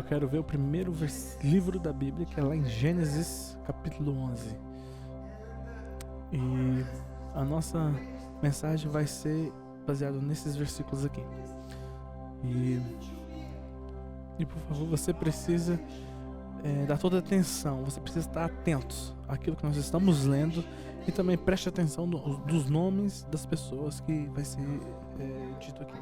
quero ver o primeiro livro da Bíblia, que é lá em Gênesis, capítulo 11. E a nossa mensagem vai ser baseada nesses versículos aqui. E por favor, você precisa dar toda a atenção, você precisa estar atento àquilo que nós estamos lendo e também preste atenção dos nomes das pessoas que vai ser dito aqui.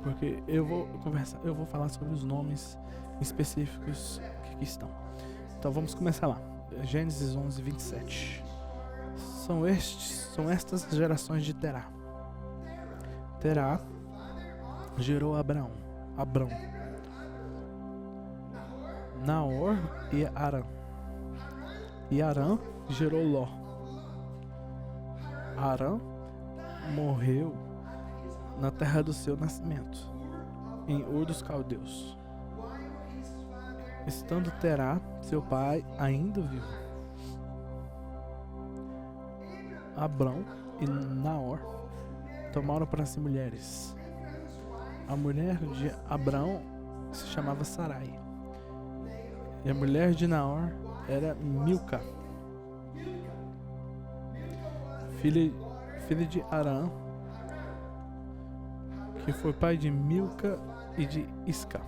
Porque eu vou falar sobre os nomes específicos que aqui estão. Então vamos começar lá. Gênesis 11, 27. São estas gerações de Terá. Terá gerou Abrão, Naor e Arã. E Arã gerou Ló. Arã morreu na terra do seu nascimento, em Ur dos Caldeus, estando Terá, seu pai, ainda vivo. Abrão e Naor tomaram para si mulheres. A mulher de Abrão se chamava Sarai, e a mulher de Naor era Milca, filha de Arã, que foi pai de Milca e de Isca.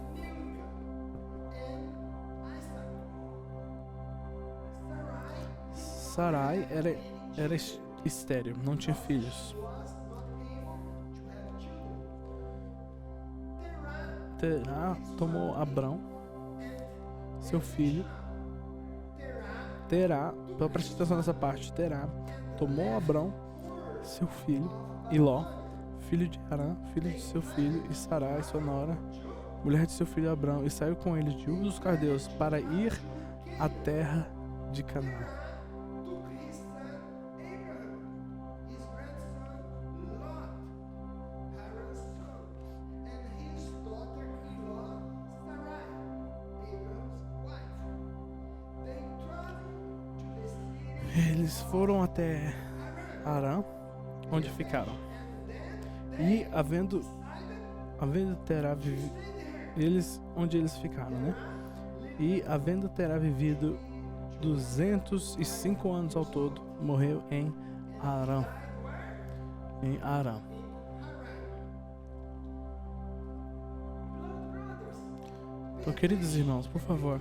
Sarai era estéril, não tinha filhos. Terá tomou Abrão, seu filho. Terá, preste atenção nessa parte. Terá tomou Abrão, seu filho, e Ló, filho de Arã, filho de seu filho, e Sarai, sua nora, mulher de seu filho Abrão, e saiu com ele de Ur dos Caldeus para ir à terra de Canaã. Eles foram até Arã, onde ficaram. E havendo Terá vivido, onde eles ficaram, né? E havendo Terá vivido 205 anos ao todo, morreu em Arã. Então, queridos irmãos, por favor,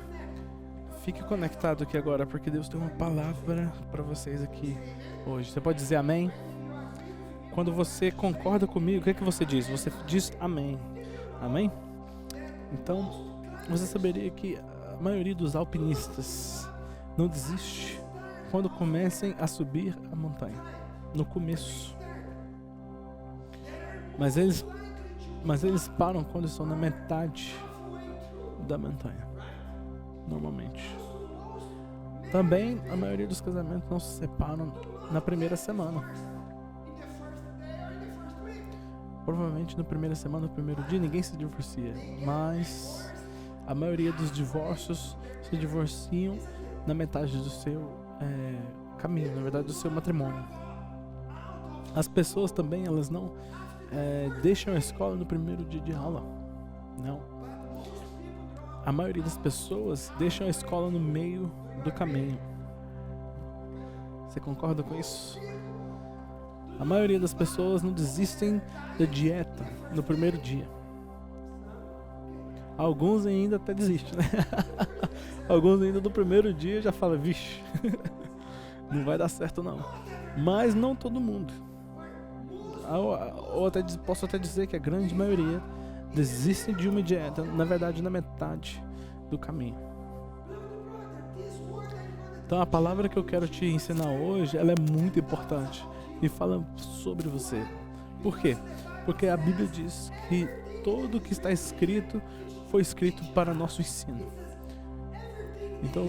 fique conectado aqui agora, porque Deus tem uma palavra para vocês aqui hoje. Você pode dizer amém? Quando você concorda comigo, o que é que você diz? Você diz amém. Amém? Então, você saberia que a maioria dos alpinistas não desiste quando comecem a subir a montanha. No começo. Mas eles param quando estão na metade da montanha. Normalmente. Também a maioria dos casamentos não se separam na primeira semana. Provavelmente na primeira semana, no primeiro dia, ninguém se divorcia. Mas a maioria dos divórcios se divorciam na metade do seu caminho, na verdade do seu matrimônio. As pessoas também, elas não deixam a escola no primeiro dia de aula. Não. A maioria das pessoas deixam a escola no meio do caminho. Você concorda com isso? A maioria das pessoas não desistem da dieta no primeiro dia. Alguns ainda até desistem, né? Alguns ainda no primeiro dia já falam, vixe, não vai dar certo não. Mas não todo mundo. Posso até dizer que a grande maioria desistem de uma dieta, na verdade, na metade do caminho. Então a palavra que eu quero te ensinar hoje, ela é muito importante e fala sobre você. Por quê? Porque a Bíblia diz que tudo o que está escrito foi escrito para nosso ensino. Então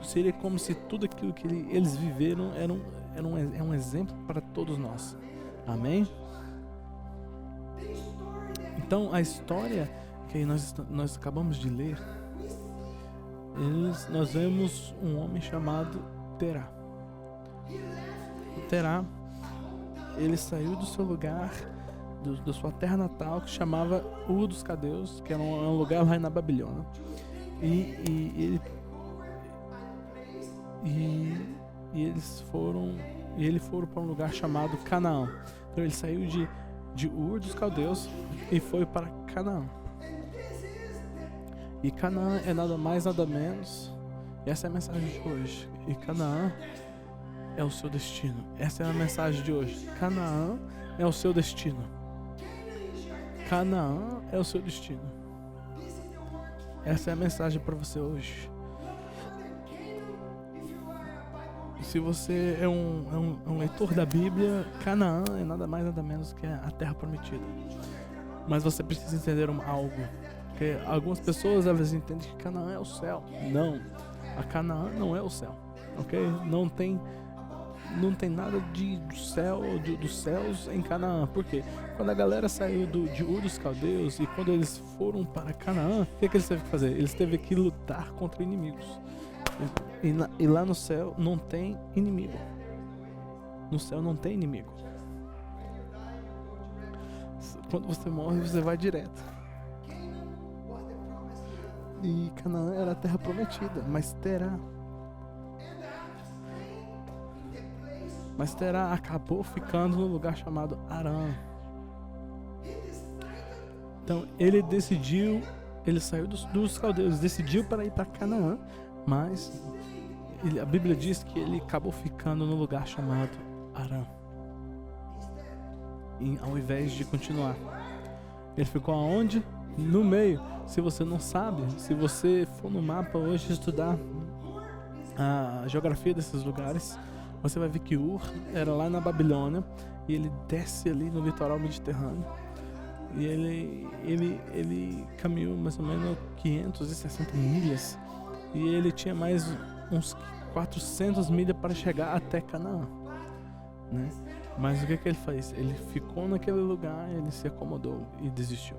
seria como se tudo aquilo que eles viveram é um exemplo para todos nós. Amém? Então a história que nós acabamos de ler, nós vemos um homem chamado Terá. Terá, ele saiu do seu lugar da sua terra natal, que chamava Ur dos Caldeus, que era um lugar lá na Babilônia. E eles foram para um lugar chamado Canaã. Então ele saiu de Ur dos Caldeus e foi para Canaã. E Canaã é nada mais, nada menos. E essa é a mensagem de hoje. E Canaã é o seu destino. Essa é a mensagem de hoje. Canaã é o seu destino. Canaã é o seu destino. Essa é a mensagem para você hoje. Se você é um leitor da Bíblia, Canaã é nada mais, nada menos que a terra prometida. Mas você precisa entender algo. Porque algumas pessoas, elas entendem que Canaã é o céu. Não. A Canaã não é o céu. Ok? Não tem nada do céu, dos céus em Canaã. Por quê? Quando a galera saiu de Ur dos Caldeus e quando eles foram para Canaã, o que eles teve que fazer? Eles teve que lutar contra inimigos. E lá no céu não tem inimigo. No céu não tem inimigo. Quando você morre, você vai direto. E Canaã era a terra prometida, mas Terá acabou ficando no lugar chamado Arã. Então ele saiu dos caldeus, decidiu para ir para Canaã, mas a Bíblia diz que ele acabou ficando no lugar chamado Arã, ao invés de continuar. Ele ficou aonde? No meio. Se você não sabe, se você for no mapa hoje estudar a geografia desses lugares, você vai ver que Ur era lá na Babilônia e ele desce ali no litoral mediterrâneo. E ele caminhou mais ou menos 560 milhas e ele tinha mais uns 400 milhas para chegar até Canaã, né? Mas o que ele fez? Ele ficou naquele lugar, ele se acomodou e desistiu.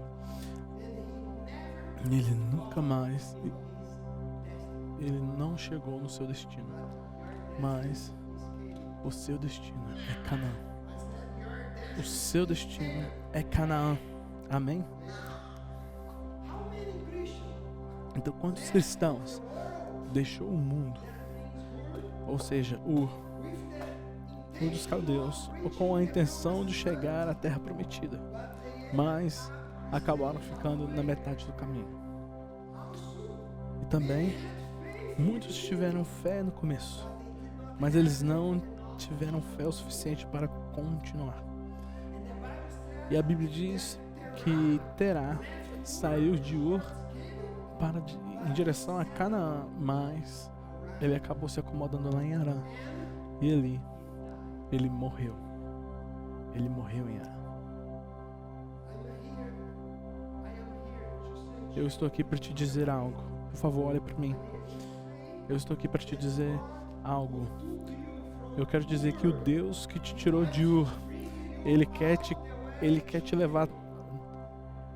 E ele nunca mais, ele não chegou no seu destino, mas o seu destino é Canaã. O seu destino é Canaã. Amém? Então, quantos cristãos deixou o mundo, ou seja, Ur dos Caldeus, com a intenção de chegar à terra prometida, mas acabaram ficando na metade do caminho? E também muitos tiveram fé no começo, mas eles não tiveram fé o suficiente para continuar. E a Bíblia diz que Terá saiu de Ur em direção a Canaã, mas ele acabou se acomodando lá em Arã. E ali ele morreu. Ele morreu em Arã. Eu estou aqui para te dizer algo. Por favor, olhe para mim. Eu estou aqui para te dizer algo. Eu quero dizer que o Deus que te tirou de Ur, Ele quer te levar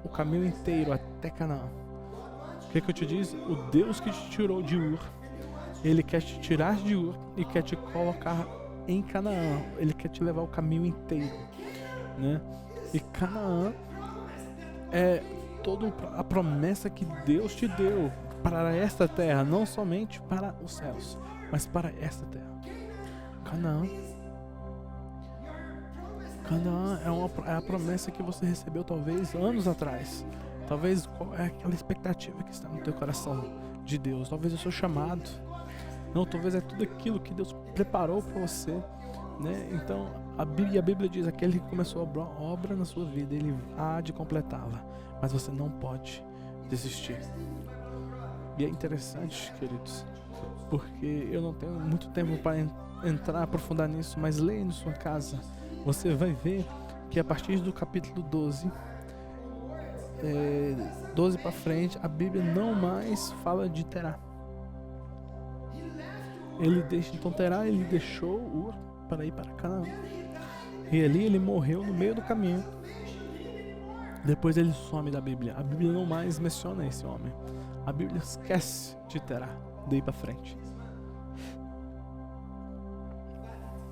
o caminho inteiro até Canaã. O que eu te disse? O Deus que te tirou de Ur, Ele quer te tirar de Ur e quer te colocar em Canaã. Ele quer te levar o caminho inteiro, né? E Canaã é toda a promessa que Deus te deu para esta terra, não somente para os céus, mas para esta terra. Canaã é a promessa que você recebeu talvez anos atrás. Talvez é aquela expectativa que está no teu coração de Deus. Talvez é o seu chamado. Não, talvez é tudo aquilo que Deus preparou para você, né? Então a Bíblia diz: aquele que começou a obra na sua vida, ele há de completá-la. Mas você não pode desistir. E é interessante, queridos, porque eu não tenho muito tempo para entrar, aprofundar nisso, mas leia em sua casa. Você vai ver que a partir do capítulo 12 para frente, a Bíblia não mais fala de Terá. Então Terá, ele deixou Ur para ir para Canaã. E ali ele morreu no meio do caminho. Depois ele some da Bíblia. A Bíblia não mais menciona esse homem. A Bíblia esquece de Terá daí para frente.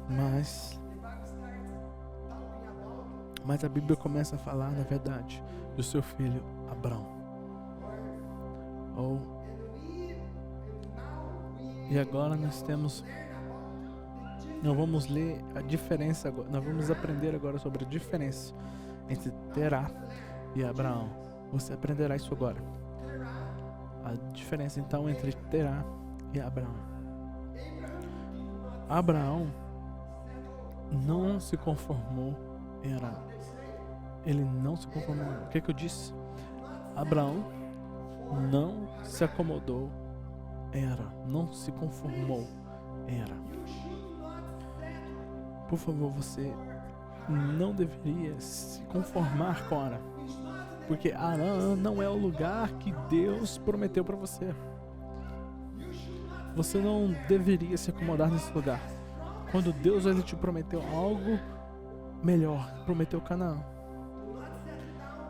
Mas Mas a Bíblia começa a falar, na verdade, do seu filho Abraão. E agora nós vamos ler a diferença agora. Nós vamos aprender agora sobre a diferença entre Terá e Abraão. Você aprenderá isso agora. A diferença então entre Terá e Abraão. Abraão não se conformou em Arã. Ele não se conformou. O que eu disse? Abraão não se acomodou em Arã. Não se conformou em Arã. Por favor, você não deveria se conformar com Arã. Porque Arã não é o lugar que Deus prometeu para você. Você não deveria se acomodar nesse lugar. Quando Deus ele te prometeu algo melhor, prometeu Canaã.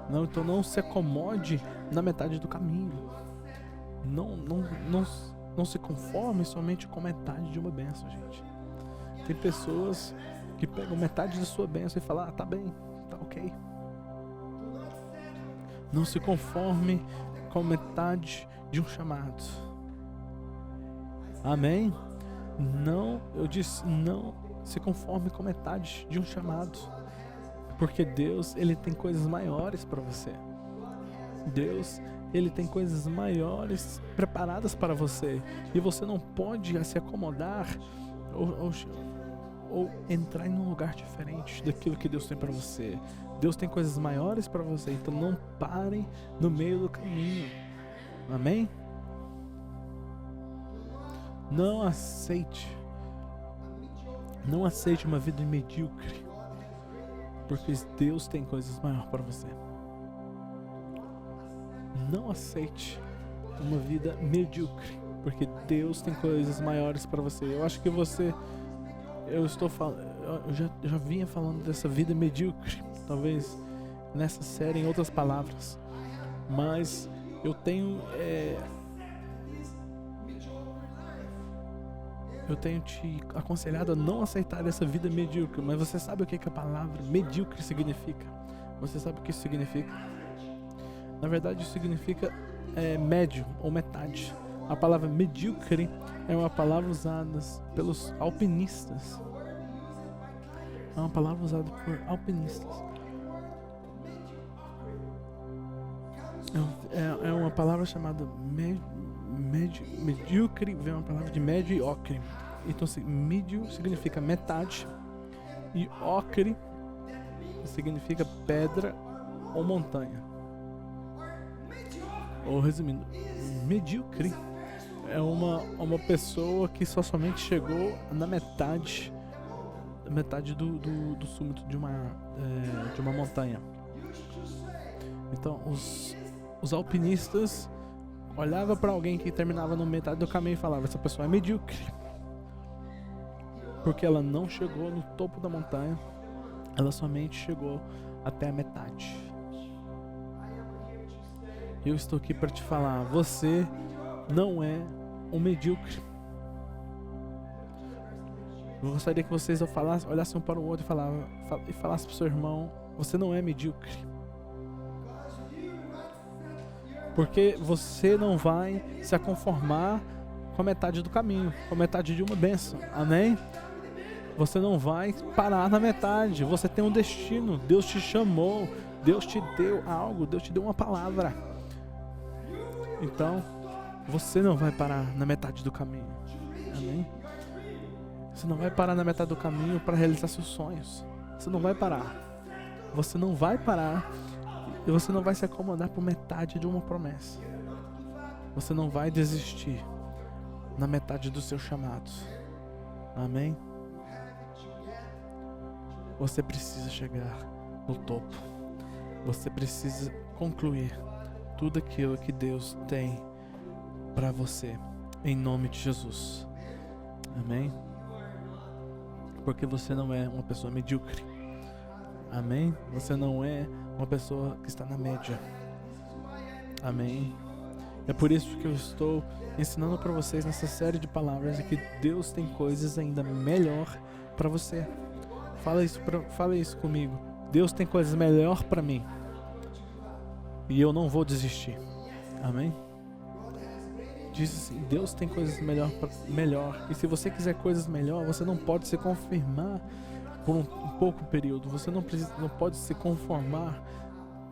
Não, então não se acomode na metade do caminho. Não se conforme somente com metade de uma bênção, gente. Tem pessoas que pegam metade da sua bênção e falam, tá bem, tá ok. Não se conforme com metade de um chamado. Amém? Não, eu disse, não se conforme com metade de um chamado. Porque Deus, ele tem coisas maiores para você. Deus, ele tem coisas maiores preparadas para você. E você não pode se acomodar ou entrar em um lugar diferente daquilo que Deus tem para você. Deus tem coisas maiores para você. Então não parem no meio do caminho. Amém? Não aceite uma vida medíocre, porque Deus tem coisas maiores para você. Não aceite uma vida medíocre, porque Deus tem coisas maiores para você. Eu acho que eu já vinha falando dessa vida medíocre, talvez nessa série em outras palavras, mas eu tenho te aconselhado a não aceitar essa vida medíocre. Mas você sabe o que a palavra medíocre significa? Você sabe o que isso significa? Na verdade, isso significa médio ou metade. A palavra medíocre é uma palavra usada pelos alpinistas. É uma palavra usada por alpinistas. É uma palavra chamada medíocre, vem uma palavra de médio e ocre. Então, médio significa metade e ocre significa pedra ou montanha. Ou resumindo, medíocre é uma pessoa que somente chegou na metade do summit de uma montanha. Então, os alpinistas olhava para alguém que terminava no metade do caminho e falava, essa pessoa é medíocre, porque ela não chegou no topo da montanha, ela somente chegou até a metade. Eu estou aqui para te falar, você não é um medíocre. Eu gostaria que vocês olhassem um para o outro e falassem para o seu irmão, você não é medíocre. Porque você não vai se conformar com a metade do caminho, com a metade de uma bênção. Amém? Você não vai parar na metade. Você tem um destino. Deus te chamou. Deus te deu algo. Deus te deu uma palavra. Então, você não vai parar na metade do caminho. Amém? Você não vai parar na metade do caminho para realizar seus sonhos. Você não vai parar. Você não vai parar. E você não vai se acomodar por metade de uma promessa. Você não vai desistir na metade dos seus chamados. Amém? Você precisa chegar no topo. Você precisa concluir tudo aquilo que Deus tem para você. Em nome de Jesus. Amém? Porque você não é uma pessoa medíocre. Amém? Você não é uma pessoa que está na média. Amém? É por isso que eu estou ensinando para vocês nessa série de palavras que Deus tem coisas ainda melhor para você. Fala isso comigo. Deus tem coisas melhor para mim. E eu não vou desistir. Amém? Diz assim, Deus tem coisas melhor. E se você quiser coisas melhor, você não pode se conformar por um pouco período. Você não pode se conformar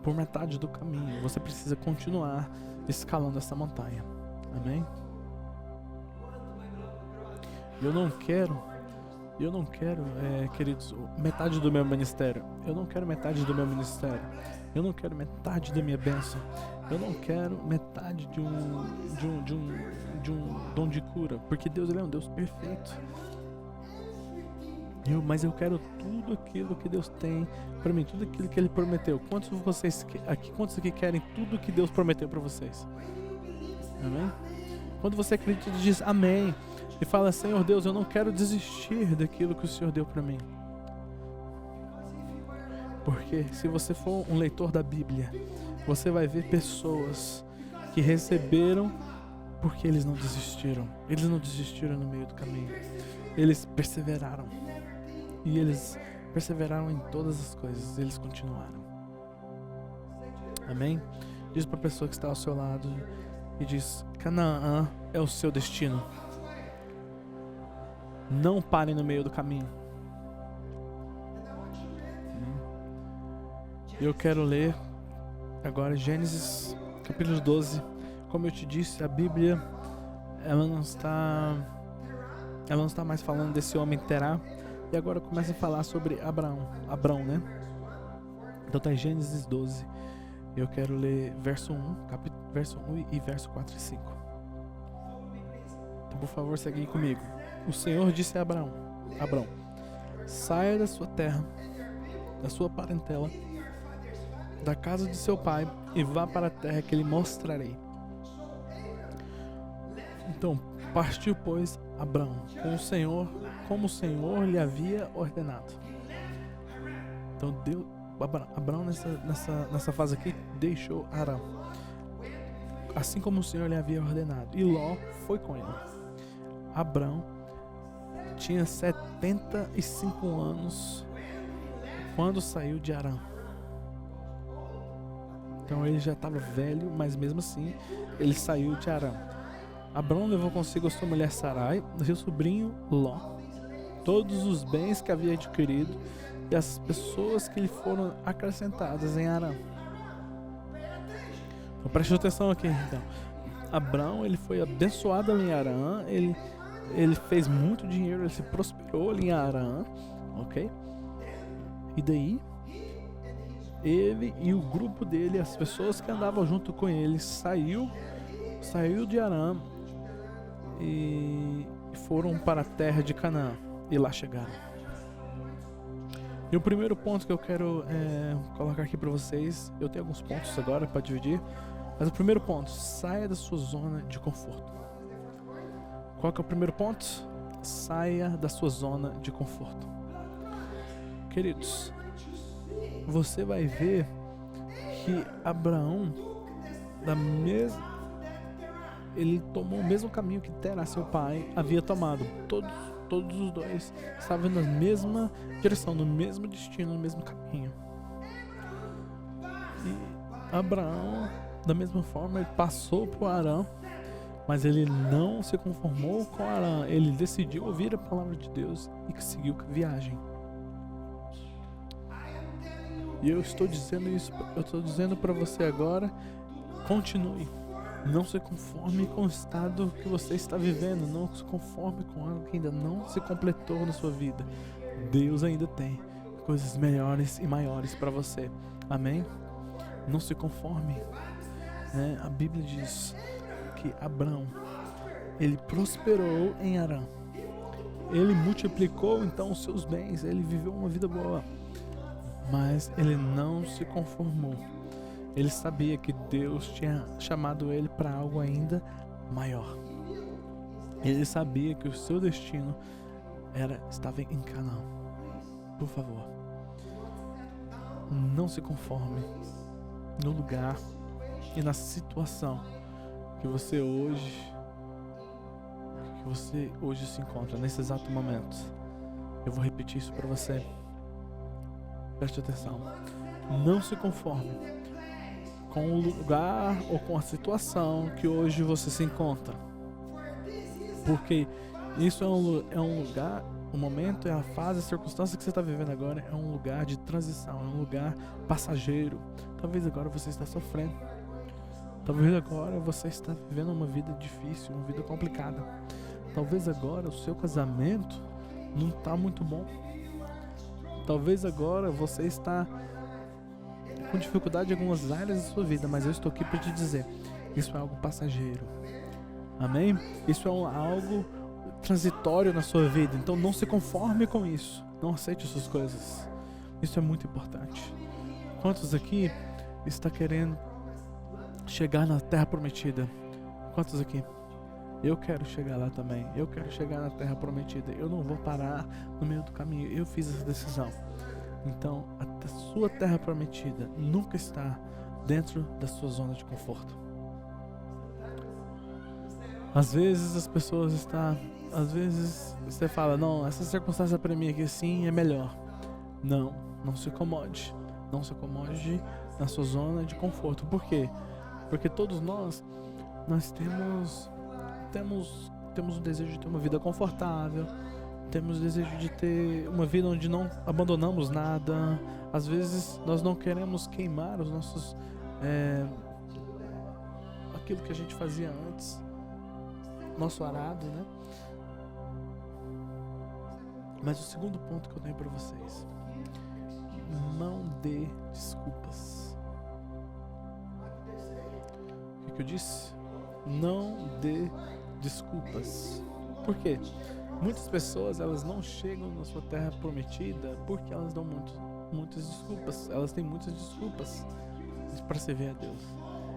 por metade do caminho. Você precisa continuar escalando essa montanha. Amém? Eu não quero, queridos, metade do meu ministério. Eu não quero metade do meu ministério. Eu não quero metade da minha bênção. Eu não quero metade de um dom de cura, porque Deus, ele é um Deus perfeito. Mas eu quero tudo aquilo que Deus tem para mim, tudo aquilo que Ele prometeu. Quantos aqui querem tudo que Deus prometeu para vocês? Amém? Quando você acredita e diz amém, e fala, Senhor Deus, eu não quero desistir daquilo que o Senhor deu para mim. Porque se você for um leitor da Bíblia, você vai ver pessoas que receberam porque eles não desistiram. Eles não desistiram no meio do caminho. Eles perseveraram. E eles perseveraram em todas as coisas. Eles continuaram. Amém? Diz para a pessoa que está ao seu lado e diz, Canaã é o seu destino. Não pare no meio do caminho. Eu quero ler agora Gênesis capítulo 12. Como eu te disse, a Bíblia ela não está mais falando desse homem Terá, e agora começa a falar sobre Abrão, né? Então tá em Gênesis 12. Eu quero ler verso 1 e verso 4 e 5. Então por favor, segue aí comigo. O Senhor disse a Abrão: saia da sua terra, da sua parentela, da casa de seu pai, e vá para a terra que lhe mostrarei. Então partiu, pois, Abrão como o Senhor lhe havia ordenado. Então Abrão nessa fase aqui deixou Arã, assim como o Senhor lhe havia ordenado, e Ló foi com ele. Abrão tinha 75 anos quando saiu de Arã. Então ele já estava velho, mas mesmo assim ele saiu de Arã. Abrão levou consigo a sua mulher Sarai, seu sobrinho Ló, todos os bens que havia adquirido e as pessoas que lhe foram acrescentadas em Arã. Então preste atenção aqui. Então, Abrão, ele foi abençoado ali em Arã, ele fez muito dinheiro, ele se prosperou ali em Arã, ok? E daí ele e o grupo dele, as pessoas que andavam junto com ele, saiu de Arã e foram para a terra de Canaã, e lá chegaram. E o primeiro ponto que eu quero colocar aqui para vocês, eu tenho alguns pontos agora para dividir, mas o primeiro ponto: saia da sua zona de conforto. Qual que é o primeiro ponto? Saia da sua zona de conforto. Queridos, você vai ver que Abraão ele tomou o mesmo caminho que Terá, seu pai, havia tomado. Todos os dois estavam na mesma direção, no mesmo destino, no mesmo caminho. E Abraão, da mesma forma, ele passou por Arã, mas ele não se conformou com Arã. Ele decidiu ouvir a palavra de Deus e seguiu a viagem. E eu estou dizendo isso, eu estou dizendo para você agora: continue. Não se conforme com o estado que você está vivendo. Não se conforme com algo que ainda não se completou na sua vida. Deus ainda tem coisas melhores e maiores para você. Amém? Não se conforme. A Bíblia diz que Abrão, ele prosperou em Arã. Ele multiplicou então os seus bens. Ele viveu uma vida boa. Mas ele não se conformou. Ele sabia que Deus tinha chamado ele para algo ainda maior. Ele sabia que o seu destino estava em Canaã. Por favor, não se conforme no lugar e na situação que você hoje se encontra, nesse exato momento. Eu vou repetir isso para você. Preste atenção. Não se conforme com o lugar ou com a situação que hoje você se encontra. Porque isso é um lugar, o momento, é a fase, a circunstância que você está vivendo agora é um lugar de transição, é um lugar passageiro. Talvez agora você está sofrendo. Talvez agora você está vivendo uma vida difícil, uma vida complicada. Talvez agora o seu casamento não está muito bom. Talvez agora você está com dificuldade em algumas áreas da sua vida, mas eu estou aqui para te dizer, isso é algo passageiro. Amém? Isso é algo transitório na sua vida, então não se conforme com isso. Não aceite essas coisas. Isso é muito importante. Quantos aqui está querendo chegar na terra prometida? Quantos aqui? Eu quero chegar lá também. Eu quero chegar na terra prometida. Eu não vou parar no meio do caminho. Eu fiz essa decisão. Então, a sua terra prometida nunca está dentro da sua zona de conforto. Às vezes as pessoas estão... Às vezes você fala, não, essa circunstância para mim aqui sim é melhor. Não se acomode. Não se acomode na sua zona de conforto. Por quê? Porque todos nós temos o desejo de ter uma vida confortável, temos o desejo de ter uma vida onde não abandonamos nada. Às vezes nós não queremos queimar os nossos aquilo que a gente fazia antes, nosso arado, né? Mas o segundo ponto que eu tenho para vocês: não dê desculpas. O que eu disse? Não dê desculpas. Por quê? Muitas pessoas, elas não chegam na sua terra prometida porque elas dão muitas desculpas. Elas têm muitas desculpas para servir a Deus.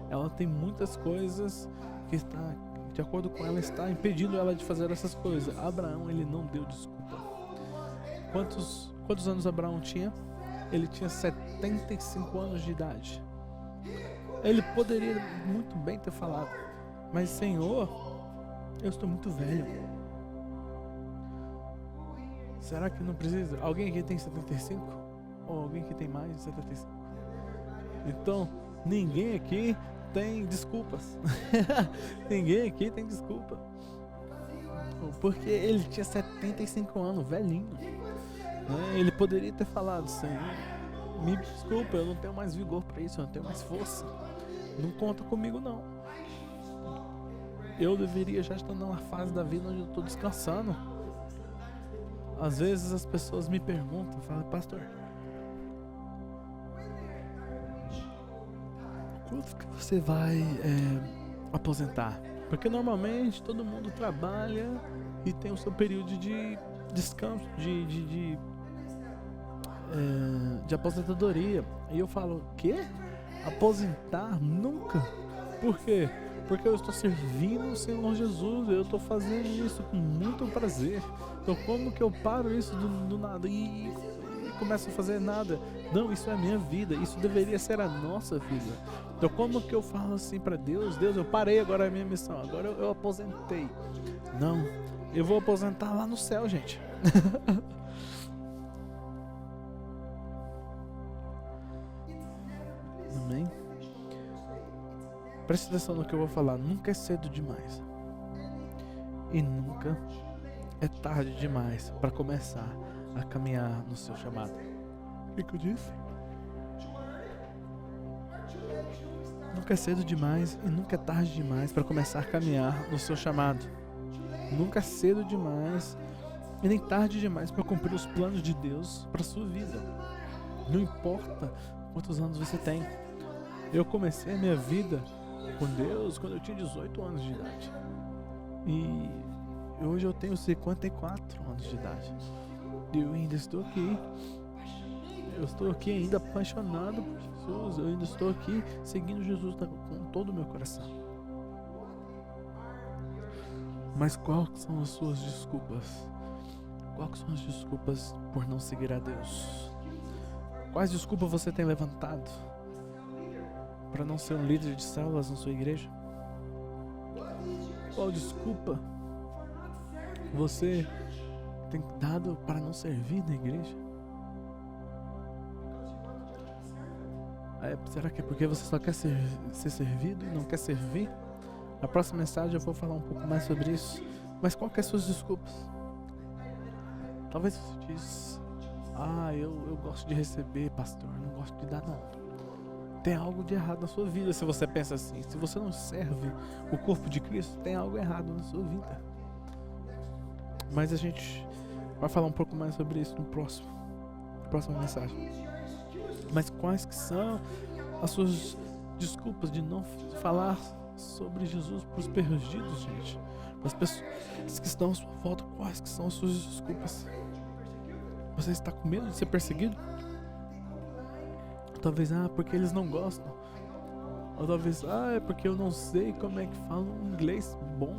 Ela tem muitas coisas que está, de acordo com ela, está impedindo ela de fazer essas coisas. Abraão, ele não deu desculpa. Quantos anos Abraão tinha? Ele tinha 75 anos de idade. Ele poderia muito bem ter falado, mas Senhor, eu estou muito velho. Será que não precisa? Alguém aqui tem 75? Ou alguém que tem mais de 75? Então, ninguém aqui tem desculpas. Ninguém aqui tem desculpa. Porque ele tinha 75 anos, velhinho. Ele poderia ter falado, Senhor, me desculpa, eu não tenho mais vigor para isso, eu não tenho mais força. Não conta comigo não. Eu deveria já estar numa fase da vida onde eu estou descansando. Às vezes as pessoas me perguntam, falam, pastor, quando que você vai aposentar? Porque normalmente todo mundo trabalha e tem o seu período de descanso, de aposentadoria. E eu falo, o quê? Aposentar? Nunca. Por quê? Porque eu estou servindo o Senhor Jesus, eu estou fazendo isso com muito prazer. Então como que eu paro isso do nada e começo a fazer nada? Não, isso é a minha vida, isso deveria ser a nossa vida. Então como que eu falo assim para Deus? Deus, eu parei agora a minha missão, agora eu aposentei. Não, eu vou aposentar lá no céu, gente. Amém? Preste atenção no que eu vou falar. Nunca é cedo demais e nunca é tarde demais para começar a caminhar no seu chamado. O que eu disse? Nunca é cedo demais e nunca é tarde demais para começar a caminhar no seu chamado. Nunca é cedo demais e nem tarde demais para cumprir os planos de Deus para sua vida. Não importa quantos anos você tem. Eu comecei a minha vida com Deus quando eu tinha 18 anos de idade. E hoje eu tenho 54 anos de idade. E eu ainda estou aqui. Eu estou aqui ainda apaixonado por Jesus. Eu ainda estou aqui seguindo Jesus com todo o meu coração. Mas quais são as suas desculpas? Quais são as desculpas por não seguir a Deus? Quais desculpas você tem levantado para não ser um líder de células na sua igreja? Qual desculpa você tem dado para não servir na igreja? Será que é porque você só quer ser servido e não quer servir? Na próxima mensagem eu vou falar um pouco mais sobre isso. Mas qual que é as suas desculpas? Talvez você diz: eu gosto de receber, pastor, eu não gosto de dar não. Tem algo de errado na sua vida se você pensa assim. Se você não serve o corpo de Cristo, tem algo errado na sua vida. Mas a gente vai falar um pouco mais sobre isso na próxima mensagem. Mas quais que são as suas desculpas de não falar sobre Jesus para os perdidos, gente? Para as pessoas que estão à sua volta, quais que são as suas desculpas? Você está com medo de ser perseguido? Talvez, porque eles não gostam. Ou talvez, é porque eu não sei como é que fala um inglês bom.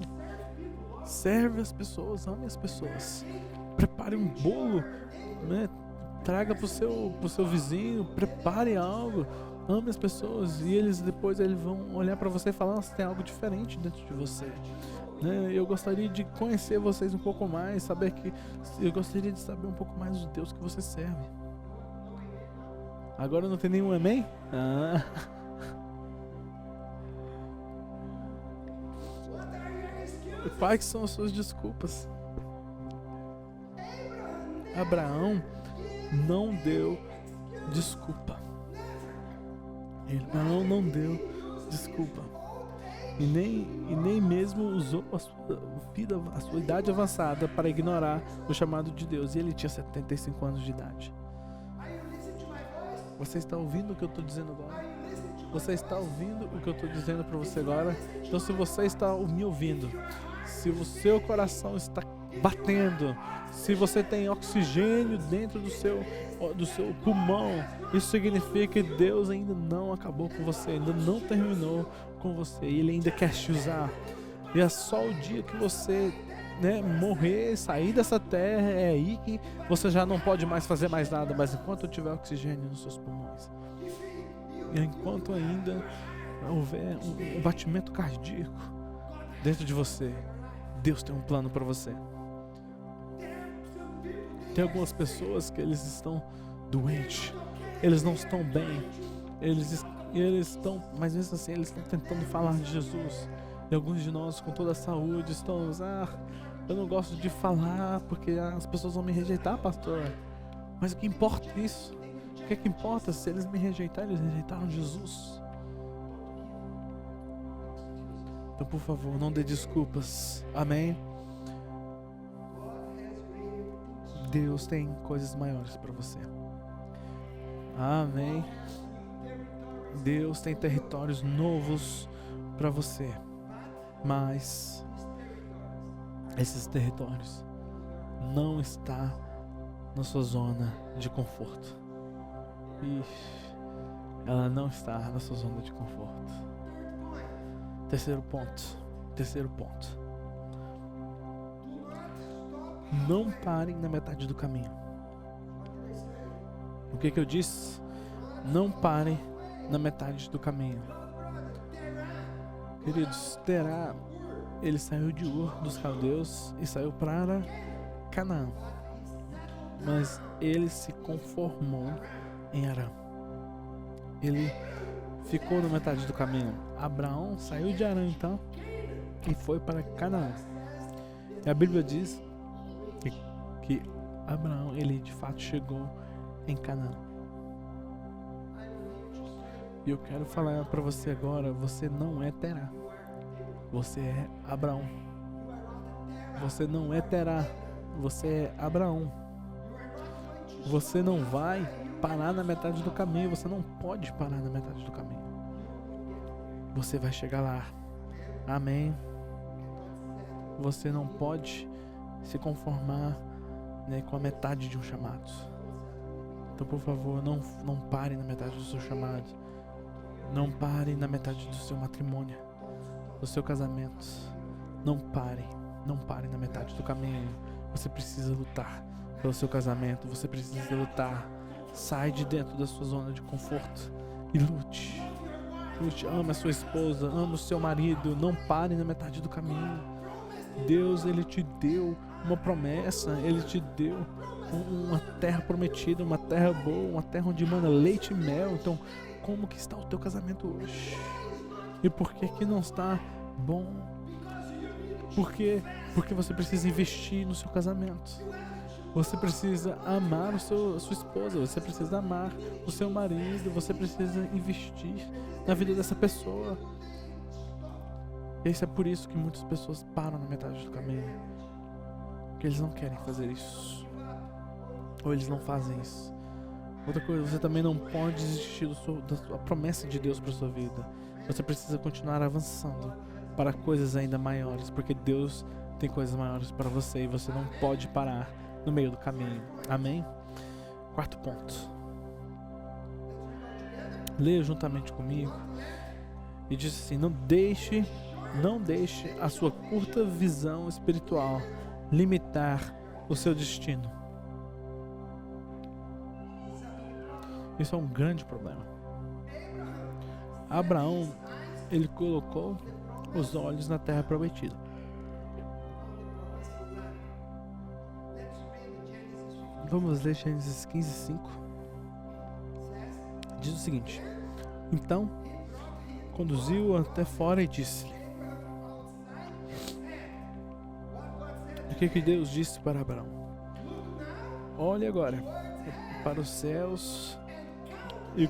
Serve as pessoas, ame as pessoas. Prepare um bolo, né? Traga pro seu vizinho, prepare algo. Ame as pessoas e eles depois vão olhar para você e falar: nossa, tem algo diferente dentro de você. Né? Eu gostaria de conhecer vocês um pouco mais, eu gostaria de saber um pouco mais do Deus que você serve. Agora não tem nenhum amém? Quais são as suas desculpas? Abraão não deu desculpa. Ele não deu desculpa. E nem mesmo usou a sua idade avançada para ignorar o chamado de Deus. E ele tinha 75 anos de idade. Você está ouvindo o que eu estou dizendo agora? Você está ouvindo o que eu estou dizendo para você agora? Então, se você está me ouvindo, se o seu coração está batendo, se você tem oxigênio dentro do seu pulmão, isso significa que Deus ainda não acabou com você, ainda não terminou com você, Ele ainda quer te usar. E é só o dia que você morrer, sair dessa terra, é aí que você já não pode mais fazer mais nada. Mas enquanto tiver oxigênio nos seus pulmões, e enquanto ainda houver um batimento cardíaco dentro de você, Deus tem um plano para você. Tem algumas pessoas que eles estão doentes, eles não estão bem, eles estão, mas mesmo assim eles estão tentando falar de Jesus. E alguns de nós, com toda a saúde, estamos: eu não gosto de falar porque as pessoas vão me rejeitar, pastor. Mas o que importa é isso? O que é que importa? Se eles me rejeitarem, eles rejeitaram Jesus. Então, por favor, não dê desculpas. Amém? Deus tem coisas maiores para você. Amém? Deus tem territórios novos para você. Mas esses territórios não estão na sua zona de conforto. Ela não está na sua zona de conforto. Terceiro ponto. Não parem na metade do caminho. O que eu disse? Não parem na metade do caminho. Queridos, Terá, ele saiu de Ur dos Caldeus e saiu para Canaã. Mas ele se conformou em Arã. Ele ficou na metade do caminho. Abraão saiu de Arã então e foi para Canaã. E a Bíblia diz que Abraão, ele de fato chegou em Canaã. E eu quero falar para você agora: você não é Terá, você é Abraão. Você não é Terá, você é Abraão. Você não vai parar na metade do caminho, você não pode parar na metade do caminho. Você vai chegar lá. Amém? Você não pode se conformar com a metade de um chamado. Então, por favor, não pare na metade do seu chamado. Não pare na metade do seu matrimônio, do seu casamento. Não pare na metade do caminho. Você precisa lutar pelo seu casamento, você precisa lutar. Sai de dentro da sua zona de conforto e lute. Ama a sua esposa, ama o seu marido. Não pare na metade do caminho. Deus, Ele te deu uma promessa, Ele te deu uma terra prometida, uma terra boa, uma terra onde manda leite e mel. Então como que está o teu casamento hoje. E por que que não está bom? Por quê? Porque você precisa investir no seu casamento. Você precisa amar a sua esposa, você precisa amar o seu marido, você precisa investir na vida dessa pessoa. E isso é por isso que muitas pessoas param na metade do caminho. Porque eles não querem fazer isso. Ou eles não fazem isso. Outra coisa, você também não pode desistir da sua promessa de Deus para sua vida. Você precisa continuar avançando para coisas ainda maiores, porque Deus tem coisas maiores para você e você não pode parar no meio do caminho. Amém? Quarto ponto. Leia juntamente comigo e diz assim: não deixe a sua curta visão espiritual limitar o seu destino. Isso é um grande problema. Abraão, ele colocou os olhos na terra prometida. Vamos ler Gênesis 15:5. Diz o seguinte: então conduziu-o até fora e disse-lhe. O que Deus disse para Abraão? Olhe agora para os céus e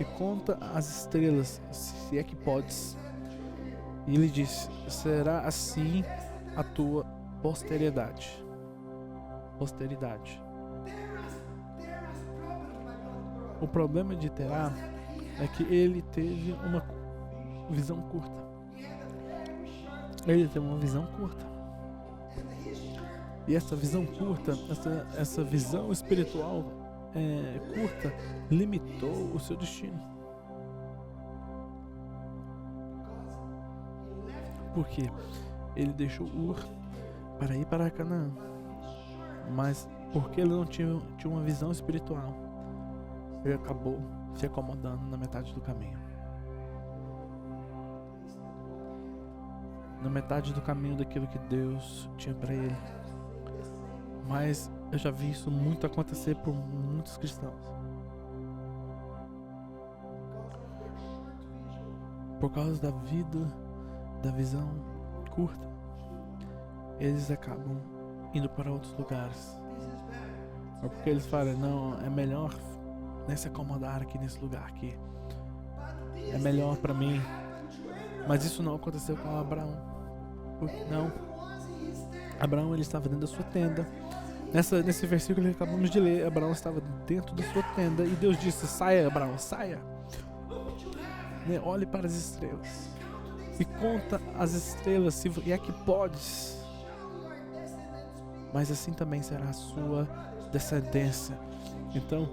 conta as estrelas, se é que podes. E ele disse: será assim a tua posteridade. O problema de Terá é que ele teve uma visão curta. E essa visão curta, essa visão espiritual curta, limitou o seu destino. Porque ele deixou Ur para ir para Canaã, mas porque ele não tinha uma visão espiritual, ele acabou se acomodando na metade do caminho. Na metade do caminho daquilo que Deus tinha para ele. Mas eu já vi isso muito acontecer por muitos cristãos. Por causa da visão curta, eles acabam indo para outros lugares. Ou porque eles falam: não, é melhor se acomodar aqui nesse lugar aqui. É melhor para mim. Mas isso não aconteceu com Abraão. Não. Abraão, ele estava dentro da sua tenda. Nesse versículo que acabamos de ler, Abraão estava dentro da sua tenda e Deus disse: saia, Abraão, saia. Olhe para as estrelas e conta as estrelas, se é que podes. Mas assim também será a sua descendência. Então,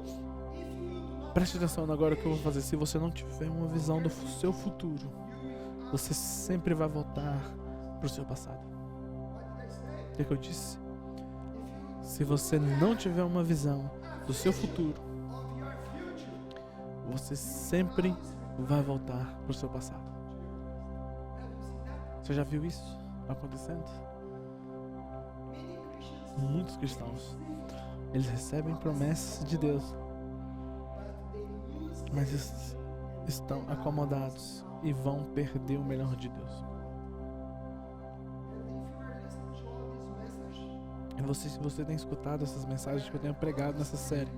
preste atenção agora que eu vou fazer. Se você não tiver uma visão do seu futuro, você sempre vai voltar para o seu passado. O que eu disse? Se você não tiver uma visão do seu futuro, você sempre vai voltar para o seu passado. Você já viu isso acontecendo? Muitos cristãos, eles recebem promessas de Deus, mas eles estão acomodados e vão perder o melhor de Deus. Se você tem escutado essas mensagens que eu tenho pregado nessa série,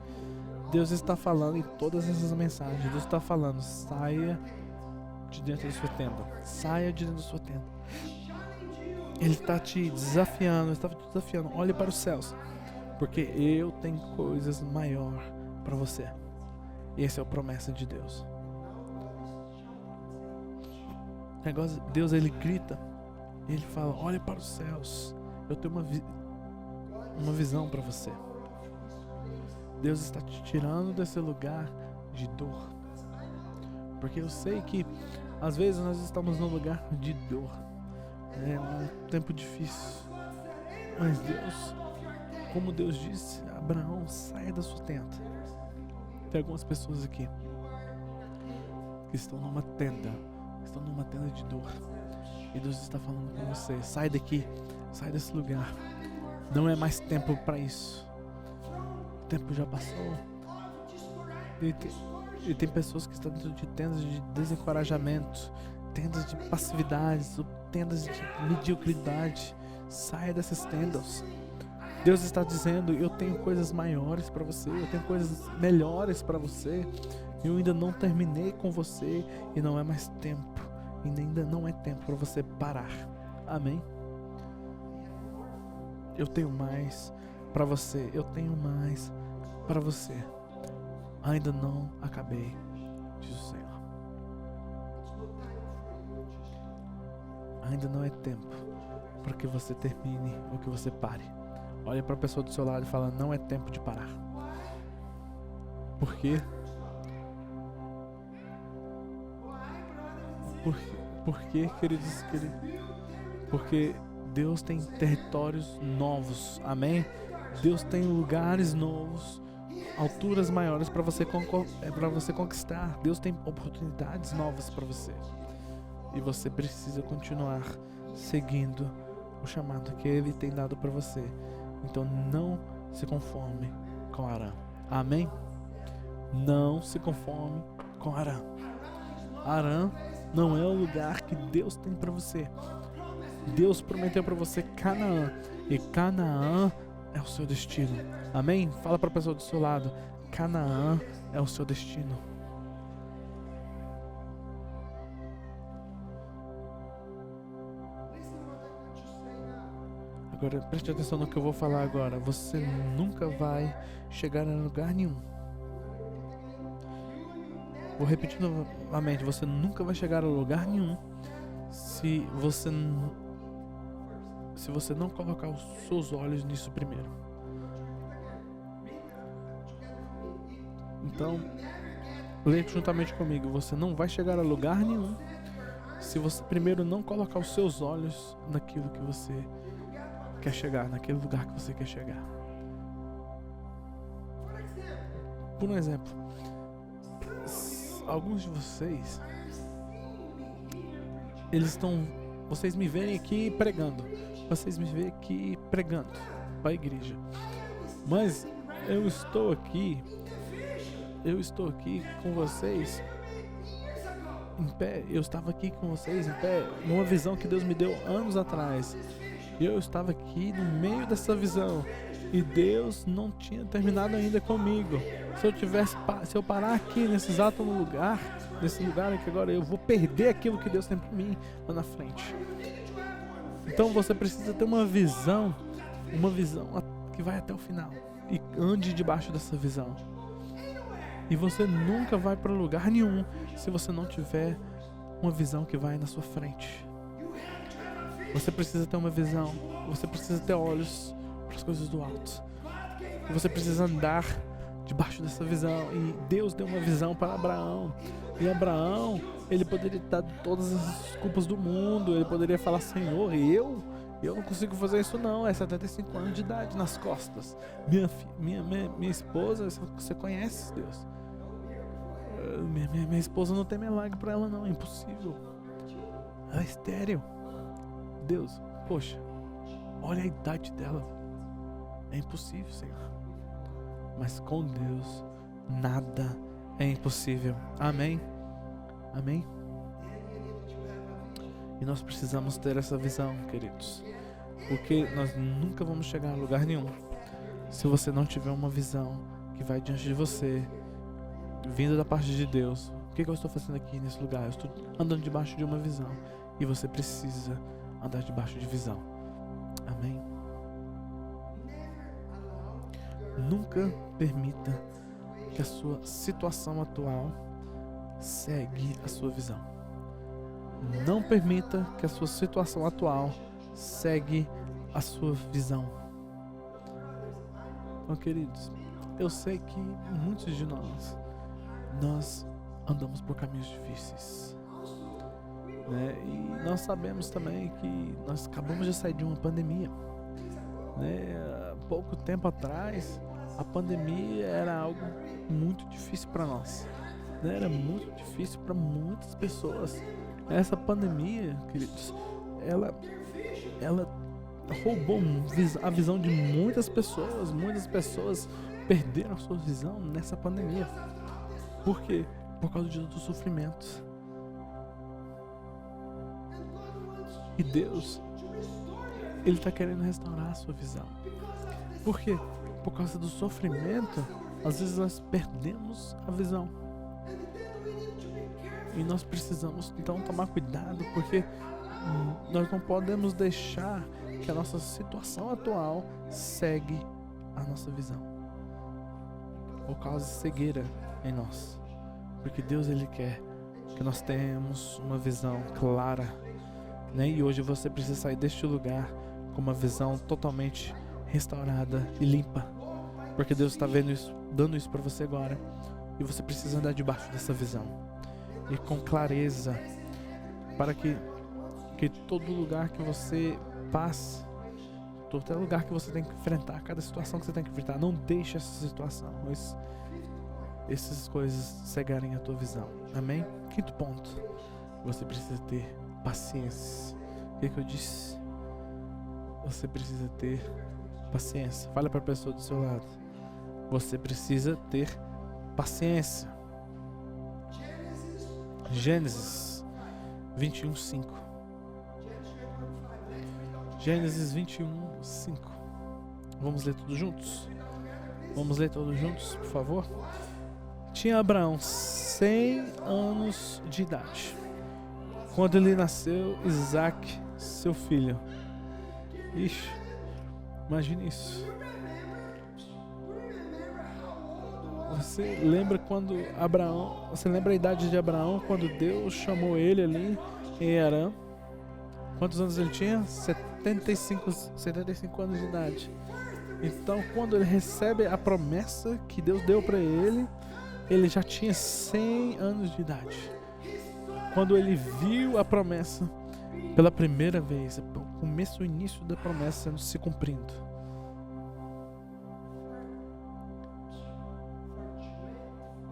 Deus está falando em todas essas mensagens. Deus está falando: saia de dentro da sua tenda. Saia de dentro da sua tenda. Ele está te desafiando. Olhe para os céus, porque eu tenho coisas maiores para você. E essa é a promessa de Deus. Deus, ele grita. Ele fala: olhe para os céus. Eu tenho uma visão para você. Deus está te tirando desse lugar de dor, porque eu sei que às vezes nós estamos num lugar de dor, é um tempo difícil, mas Deus, como Deus disse: Abraão, saia da sua tenda. Tem algumas pessoas aqui que estão numa tenda de dor, e Deus está falando com você: sai daqui, sai desse lugar. Não é mais tempo para isso. O tempo já passou. E tem pessoas que estão dentro de tendas de desencorajamento, tendas de passividades, tendas de mediocridade. Saia dessas tendas. Deus está dizendo: eu tenho coisas maiores para você, eu tenho coisas melhores para você. Eu ainda não terminei com você e não é mais tempo. E ainda não é tempo para você parar. Amém? Eu tenho mais para você. Eu tenho mais para você. Ainda não acabei, diz o Senhor. Ainda não é tempo para que você termine ou que você pare. Olha para a pessoa do seu lado e fala: não é tempo de parar. Por quê? Por quê, queridos? Porque Deus tem territórios novos. Amém? Deus tem lugares novos, alturas maiores para você conquistar. Deus tem oportunidades novas para você. E você precisa continuar seguindo o chamado que Ele tem dado para você. Então não se conforme com Arã. Amém? Não se conforme com Arã. Arã não é o lugar que Deus tem para você. Deus prometeu para você Canaã. E Canaã é o seu destino. Amém? Fala para a pessoa do seu lado: Canaã é o seu destino. Agora preste atenção no que eu vou falar agora. Você nunca vai chegar em lugar nenhum. Vou repetir novamente: você nunca vai chegar a lugar nenhum se você não colocar os seus olhos nisso primeiro. Então, leia juntamente comigo: você não vai chegar a lugar nenhum se você primeiro não colocar os seus olhos naquilo que você quer chegar, naquele lugar que você quer chegar. Por um exemplo, alguns de vocês, vocês me veem aqui pregando, vocês me veem aqui pregando para a igreja, mas eu estou aqui com vocês em pé. Eu estava aqui com vocês em pé numa visão que Deus me deu anos atrás. Eu estava aqui no meio dessa visão e Deus não tinha terminado ainda comigo. Se eu parar aqui nesse exato lugar, nesse lugar aqui agora, eu vou perder aquilo que Deus tem para mim lá na frente. Então você precisa ter uma visão que vai até o final e ande debaixo dessa visão. E você nunca vai para lugar nenhum se você não tiver uma visão que vai na sua frente. Você precisa ter uma visão, você precisa ter olhos para as coisas do alto. E você precisa andar debaixo dessa visão. E Deus deu uma visão para Abraão. E Abraão, ele poderia dar todas as culpas do mundo. Ele poderia falar: Senhor, eu não consigo fazer isso não. É 75 anos de idade nas costas. Minha esposa, você conhece Deus. Minha esposa não tem milagre para ela não, é impossível. Ela é estéril. Deus, poxa, olha a idade dela. É impossível, Senhor. Mas com Deus, nada é impossível. Amém? Amém? E nós precisamos ter essa visão, queridos. Porque nós nunca vamos chegar a lugar nenhum se você não tiver uma visão que vai diante de você, vindo da parte de Deus. O que eu estou fazendo aqui nesse lugar? Eu estou andando debaixo de uma visão. E você precisa andar debaixo de visão. Amém? Nunca permita que a sua situação atual segue a sua visão. Não permita que a sua situação atual segue a sua visão. Então, queridos, eu sei que muitos de nós andamos por caminhos difíceis, né? E nós sabemos também que nós acabamos de sair de uma pandemia, né? Há pouco tempo atrás, a pandemia era algo muito difícil para nós, né? Era muito difícil para muitas pessoas. Essa pandemia, queridos, ela roubou a visão de muitas pessoas. Muitas pessoas perderam a sua visão nessa pandemia. Por quê? Por causa do sofrimento. E Deus, Ele está querendo restaurar a sua visão. Por quê? Por causa do sofrimento, às vezes nós perdemos a visão. E nós precisamos então tomar cuidado, porque nós não podemos deixar que a nossa situação atual segue a nossa visão, ou cause cegueira em nós. Porque Deus, Ele quer que nós tenhamos uma visão clara, né? E hoje você precisa sair deste lugar com uma visão totalmente restaurada e limpa, porque Deus está vendo isso, dando isso para você agora, e você precisa andar debaixo dessa visão e com clareza, para que todo lugar que você passe, todo lugar que você tem que enfrentar, cada situação que você tem que enfrentar, não deixe essa situação, essas coisas cegarem a tua visão. Amém? Quinto ponto, você precisa ter paciência. O que eu disse? Você precisa ter paciência. Fala para a pessoa do seu lado. Você precisa ter paciência. Gênesis 21:5. Gênesis 21:5. Vamos ler todos juntos? Vamos ler todos juntos, por favor? Tinha Abraão 100 anos de idade quando lhe nasceu Isaque, seu filho. Ixi, imagine isso. Você lembra quando Abraão, você lembra a idade de Abraão quando Deus chamou ele ali em Harã? Quantos anos ele tinha? 75 anos de idade. Então, quando ele recebe a promessa que Deus deu para ele, ele já tinha 100 anos de idade. Quando ele viu a promessa pela primeira vez, o início da promessa se cumprindo.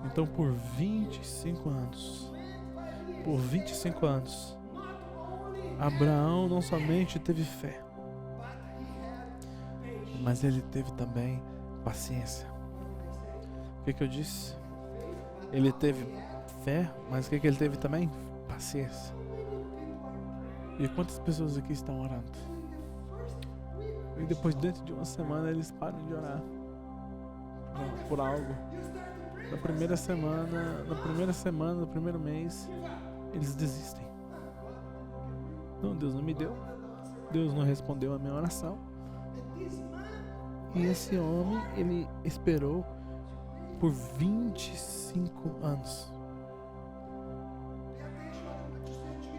Então, por 25 anos, Abraão não somente teve fé, mas ele teve também paciência. O que eu disse? Ele teve fé, mas o que ele teve também? Paciência. E quantas pessoas aqui estão orando? E depois, dentro de uma semana, eles param de orar por algo. Na primeira semana, no primeiro mês, eles desistem. Não, Deus não me deu. Deus não respondeu a minha oração. E esse homem, ele esperou por 25 anos.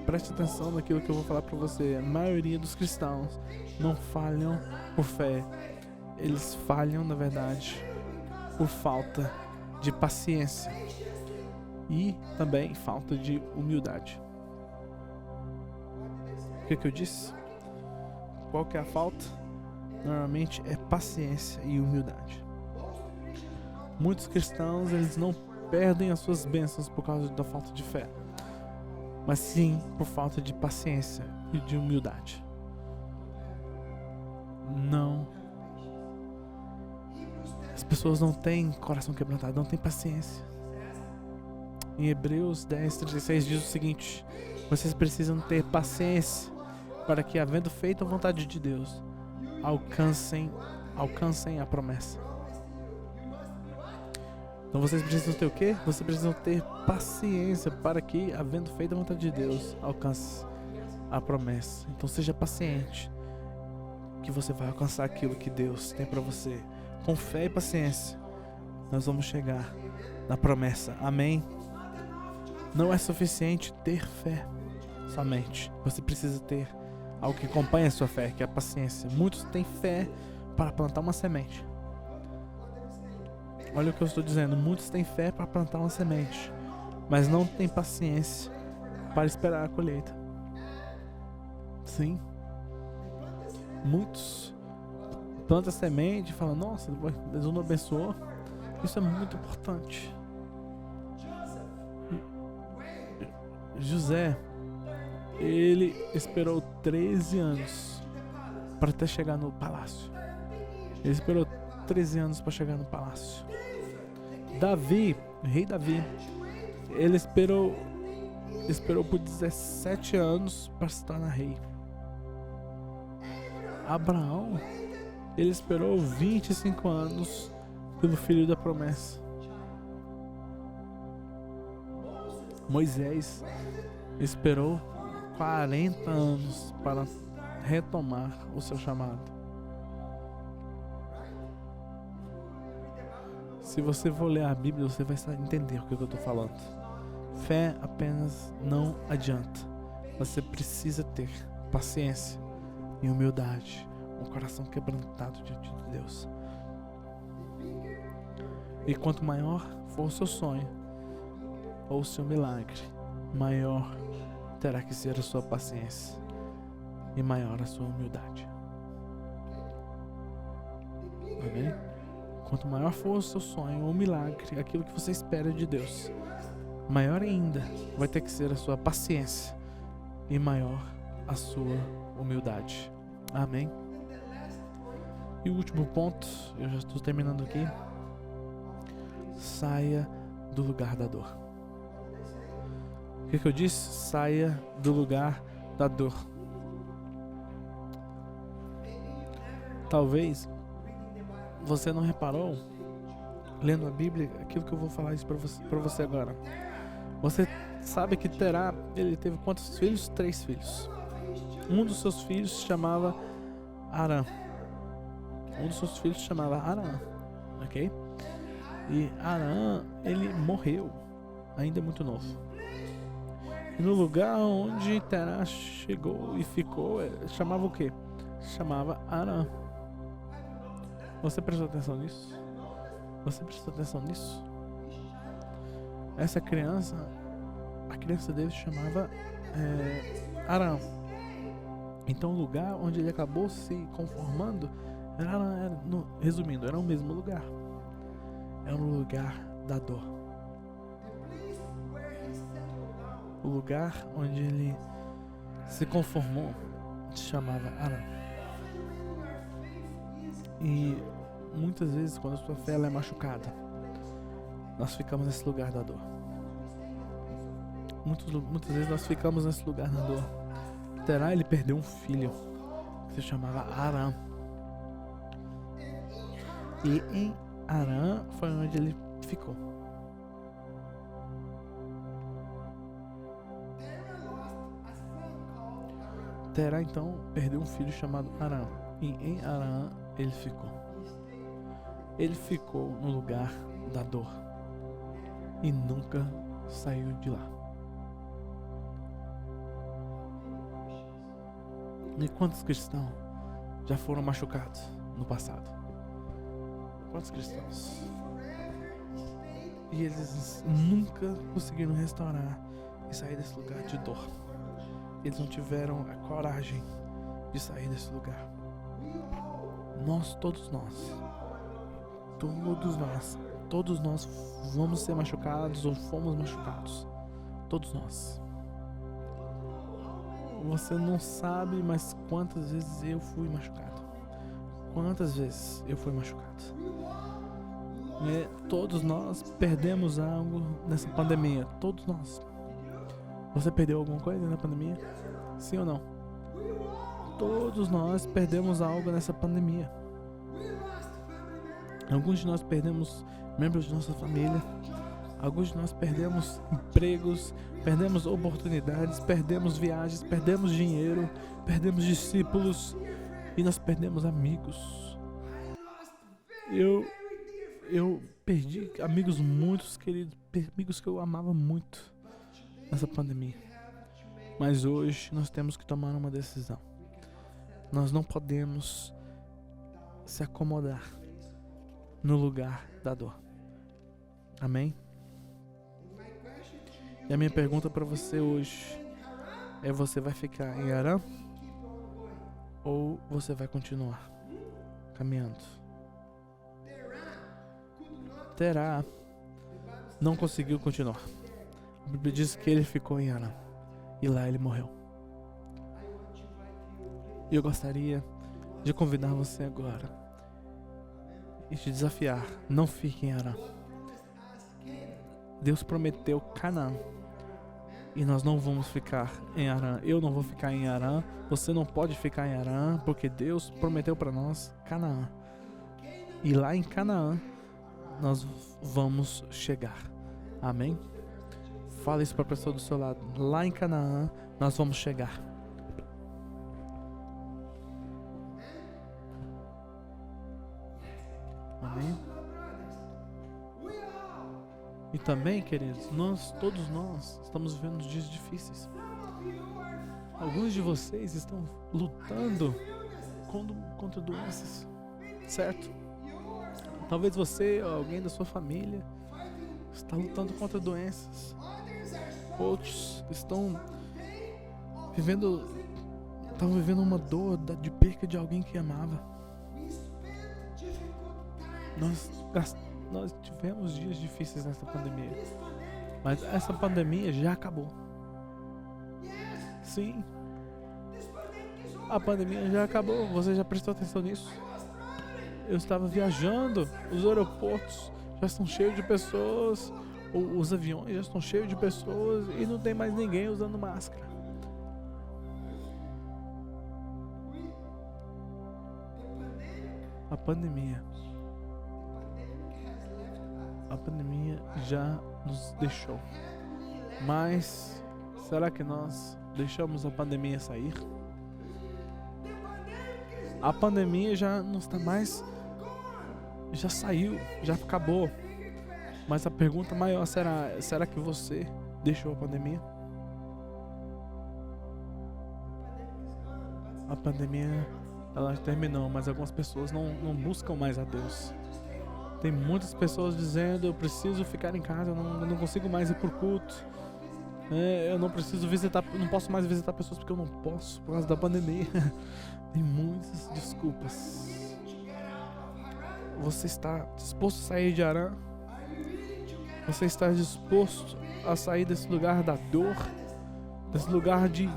Preste atenção naquilo que eu vou falar para você. A maioria dos cristãos não falham por fé. Eles falham, na verdade, por falta de paciência e também falta de humildade. O que eu disse? Qual que é a falta? Normalmente é paciência e humildade. Muitos cristãos, eles não perdem as suas bênçãos por causa da falta de fé, mas sim por falta de paciência e de humildade. Não. As pessoas não têm coração quebrantado, não têm paciência. Em Hebreus 10:36 diz o seguinte: vocês precisam ter paciência para que, havendo feito a vontade de Deus, alcancem a promessa. Então vocês precisam ter o quê? Vocês precisam ter paciência para que, havendo feito a vontade de Deus, alcance a promessa. Então seja paciente, que você vai alcançar aquilo que Deus tem para você. Com fé e paciência, nós vamos chegar na promessa. Amém? Não é suficiente ter fé somente. Você precisa ter algo que acompanha a sua fé, que é a paciência. Muitos têm fé para plantar uma semente. Olha o que eu estou dizendo. Muitos têm fé para plantar uma semente, mas não têm paciência para esperar a colheita. Sim. Muitos plantam semente e falam: nossa, Deus não abençoou. Isso é muito importante. José, ele esperou 13 anos para até chegar no palácio. Ele esperou 13 anos para chegar no palácio. Davi rei Davi, ele esperou por 17 anos para se tornar rei. Abraão, ele esperou 25 anos pelo filho da promessa. Moisés esperou 40 anos para retomar o seu chamado. Se você for ler a Bíblia, você vai entender o que eu estou falando. Fé apenas não adianta. Você precisa ter paciência e humildade, um coração quebrantado diante de Deus. E quanto maior for o seu sonho ou o seu milagre, maior terá que ser a sua paciência e maior a sua humildade. Amém? Quanto maior for o seu sonho ou milagre, aquilo que você espera de Deus, maior ainda vai ter que ser a sua paciência e maior a sua humildade. Amém? E o último ponto, eu já estou terminando aqui. Saia do lugar da dor. O que eu disse? Saia do lugar da dor. Talvez você não reparou, lendo a Bíblia, aquilo que eu vou falar isso para você agora. Você sabe que Terá, ele teve quantos filhos? 3 filhos. Um dos seus filhos se chamava Arã. Ok? E Arã, ele morreu, ainda muito novo. E no lugar onde Terá chegou e ficou, chamava o quê? Chamava Arã. Você prestou atenção nisso? Essa criança, a criança dele chamava Arã. Então o lugar onde ele acabou se conformando resumindo, era o mesmo lugar. Era um lugar da dor. O lugar onde ele se conformou se chamava Arã. E muitas vezes, quando a sua fé ela é machucada, nós ficamos nesse lugar da dor. Muitas vezes nós ficamos nesse lugar da dor. Terá, ele perdeu um filho que se chamava Arã. E em Arã foi onde ele ficou. Terá então perdeu um filho chamado Arã. E em Arã ele ficou. Ele ficou no lugar da dor e nunca saiu de lá. E quantos cristãos já foram machucados no passado? Quantos cristãos? E eles nunca conseguiram restaurar e sair desse lugar de dor. Eles não tiveram a coragem de sair desse lugar. Todos nós vamos ser machucados ou fomos machucados. Todos nós. Você não sabe, mas quantas vezes eu fui machucado. Todos nós perdemos algo nessa pandemia. Todos nós. Você perdeu alguma coisa na pandemia? Sim ou não? Todos nós perdemos algo nessa pandemia. Alguns de nós perdemos membros de nossa família. Alguns de nós perdemos empregos, perdemos oportunidades, perdemos viagens, perdemos dinheiro, perdemos discípulos e nós perdemos amigos. Eu perdi amigos muito queridos, amigos que eu amava muito nessa pandemia. Mas hoje nós temos que tomar uma decisão. Nós não podemos se acomodar no lugar da dor. Amém? E a minha pergunta para você hoje é: você vai ficar em Arã ou você vai continuar caminhando? Terá não conseguiu continuar. A Bíblia diz que ele ficou em Arã e lá ele morreu. E eu gostaria de convidar você agora e te desafiar: não fique em Arã. Deus prometeu Canaã. E nós não vamos ficar em Harã. Eu não vou ficar em Harã. Você não pode ficar em Harã, porque Deus prometeu para nós Canaã. E lá em Canaã nós vamos chegar. Amém? Fala isso para a pessoa do seu lado. Lá em Canaã nós vamos chegar. Amém? E também, queridos, todos nós estamos vivendo dias difíceis. Alguns de vocês estão lutando contra doenças, certo? Talvez você ou alguém da sua família está lutando contra doenças. Outros estão vivendo uma dor de perca de alguém que amava. Nós tivemos dias difíceis nessa pandemia, mas essa pandemia já acabou. Sim, a pandemia já acabou. Você já prestou atenção nisso? Eu estava viajando, os aeroportos já estão cheios de pessoas, os aviões já estão cheios de pessoas e não tem mais ninguém usando máscara. A pandemia já nos deixou. Mas será que nós deixamos a pandemia sair? A pandemia já não está mais, já saiu, já acabou. Mas a pergunta maior será que você deixou a pandemia? A pandemia, ela terminou, mas algumas pessoas não buscam mais a Deus. Tem muitas pessoas dizendo: eu preciso ficar em casa, eu não consigo mais ir por culto. Eu não posso mais visitar pessoas porque eu não posso, por causa da pandemia. Tem muitas desculpas. Você está disposto a sair de Harã? Você está disposto a sair desse lugar da dor, desse lugar de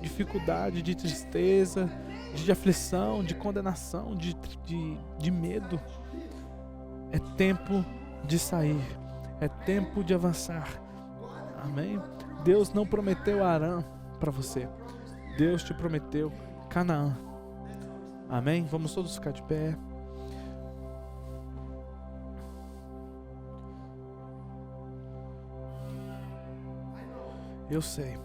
dificuldade, de tristeza, de aflição, de condenação, de medo? É tempo de sair, é tempo de avançar. Amém? Deus não prometeu Harã para você. Deus te prometeu Canaã. Amém? Vamos todos ficar de pé. Eu sei.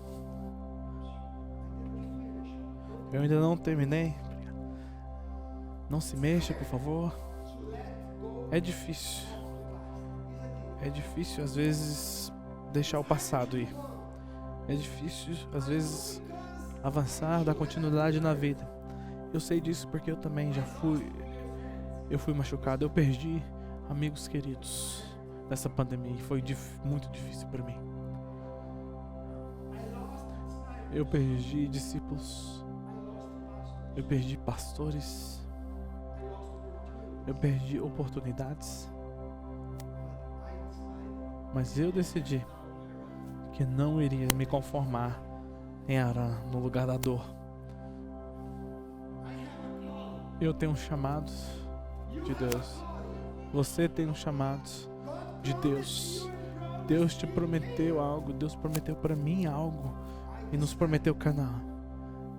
Eu ainda não terminei. Não se mexa, por favor. É difícil. É difícil às vezes deixar o passado ir. É difícil às vezes avançar, dar continuidade na vida. Eu sei disso porque eu também eu fui machucado. Eu perdi amigos queridos nessa pandemia e foi muito difícil para mim. Eu perdi discípulos. Eu perdi pastores. Eu perdi oportunidades. Mas eu decidi que não iria me conformar em Harã, no lugar da dor. Eu tenho um chamado de Deus. Você tem um chamado de Deus. Deus te prometeu algo. Deus prometeu para mim algo. E nos prometeu Canaã.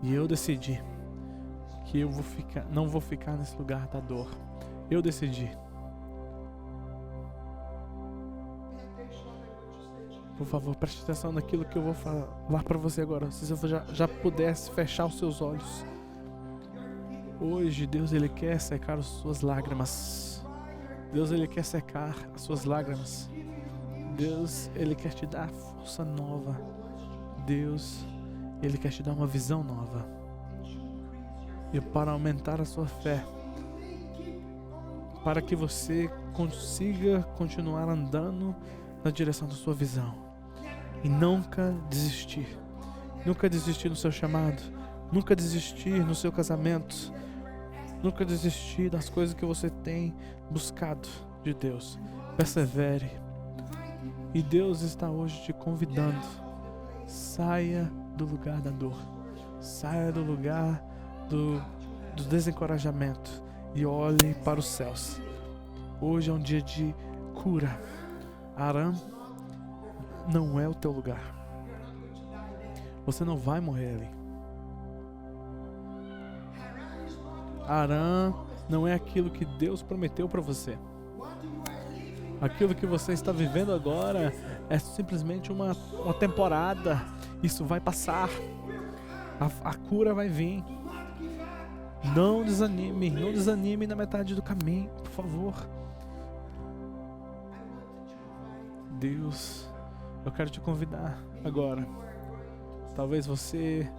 E eu decidi que não vou ficar nesse lugar da dor. Eu decidi. Por favor, preste atenção naquilo que eu vou falar para você agora. Se você já pudesse fechar os seus olhos. Hoje, Deus, Ele quer secar as suas lágrimas. Deus, Ele quer secar as suas lágrimas. Deus, Ele quer te dar força nova. Deus, Ele quer te dar uma visão nova. E para aumentar a sua fé, para que você consiga continuar andando na direção da sua visão e nunca desistir. Nunca desistir no seu chamado, nunca desistir no seu casamento, nunca desistir das coisas que você tem buscado de Deus. Persevere. E Deus está hoje te convidando. Saia do lugar da dor. Saia do lugar do desencorajamento e olhe para os céus. Hoje é um dia de cura. Harã não é o teu lugar. Você não vai morrer ali. Harã não é aquilo que Deus prometeu para você. Aquilo que você está vivendo agora é simplesmente uma temporada. Isso vai passar. A cura vai vir. Não desanime na metade do caminho, por favor. Deus, eu quero te convidar agora. Talvez você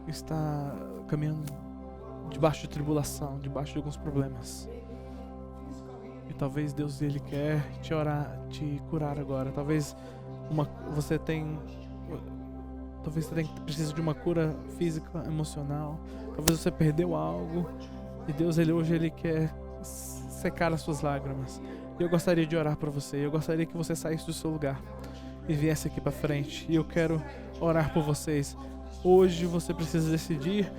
está caminhando debaixo de tribulação, debaixo de alguns problemas. E talvez Deus, Ele quer te curar agora. Talvez você precisa de uma cura física, emocional. Talvez você perdeu algo. E Deus, hoje Ele quer secar as suas lágrimas. E eu gostaria de orar por você. Eu gostaria que você saísse do seu lugar e viesse aqui para frente. E eu quero orar por vocês. Hoje você precisa decidir